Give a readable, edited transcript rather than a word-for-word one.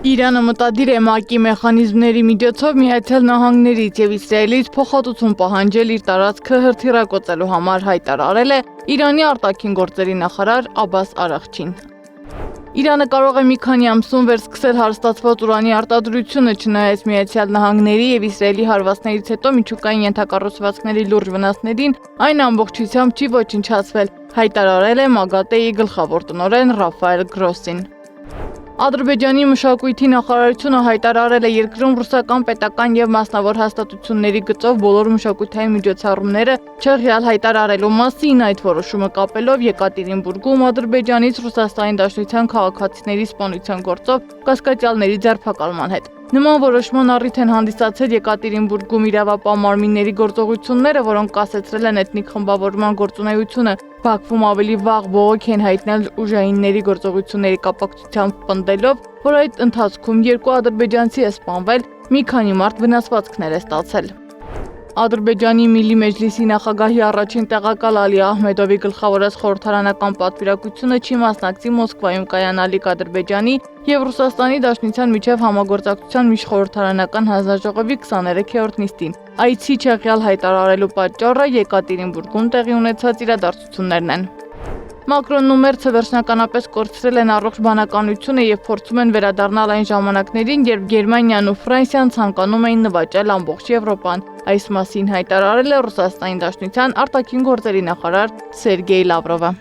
Իրանը մտադիր է ՄԱԿ-ի մեխանիզմների միջոցով Միացյալ Նահանգներից և Իսրայելից փոխհատուցում պահանջել իր տարածքը հրթիռակոծելու համար, հայտարարել է Իրանի արտաքին գործերի նախարար Աբբաս Արաղչին։ Իրանը կարող է մի քանի ամսում վերսկսել հարստացված ուրանի արտադրությունը, չնայած Միացյալ Նահանգների և Իսրայելի հարվածներից հետո միջուկային ենթակառուցվածքների լուրջ վնասներին այն ամբողջությամբ չի ոչնչացվել, հայտարարել է ՄԱԳԱՏԷ-ի գլխավոր տնօրեն Ռաֆայել Գրոսին։ Ադրբեջանի մշակույթի նախարարությունը հայտարարել է երկրում ռուսական պետական և մասնավոր հաստատությունների գծով բոլոր մշակութային միջոցառումները չեղյալ հայտարարելու մասին, այդ որոշումը կապելով Եկատերինբուրգում Ադրբեջանից Ռուսաստանի Դաշնության քաղաքացիների սպանության գործով կասկածյալների ձերբակալման հետ։ Նման որոշման առիթ են հանդիսացել Եկատերինբուրգում իրավապահ մարմինների գործողությունները, որոնք կասեցրել են էթնիկ խմբավորման գործունեությունը։ Բաքվում ավելի վաղ բողոք են հայտնել ուժայինների գործողությունների կապակցությամբ պնդելով, որ այդ ընթացքում 2 ադրբեջանցի է սպանվել, մի քանի մարդ վնասվածքներ է ստացել։ Ադրբեջանի Միլլի Մեջլիսի նախագահի առաջին տեղակալ Ալի Ահմեդովի գլխավորած խորհրդարանական պատվիրակությունը չի մասնակցի Մոսկվայում կայանալիք Ադրբեջանի և Ռուսաստանի Դաշնության միջև համագործակցության միջխորհրդարանական հանձնաժողովի 23-րդ նիստին։ Այցի չեղյալ հայտարարելու պատճառը Եկատերինբուրգում տեղի ունեցած իրադարձություններն են։ Մակրոնն ու Մերցը վերջնականապես կորցրել են առողջ բանականությունը և փորձում են վերադառնալ այն ժամանակներին, երբ Գերմանիան ու Ֆրանսիան ցանկանում էին նվաճել ամբողջ Եվրոպան։ Այս մասին հայտարարել է Ռուսաստանի Դաշնության արտաքին գործերի նախարար Սերգեյ Լավրովը։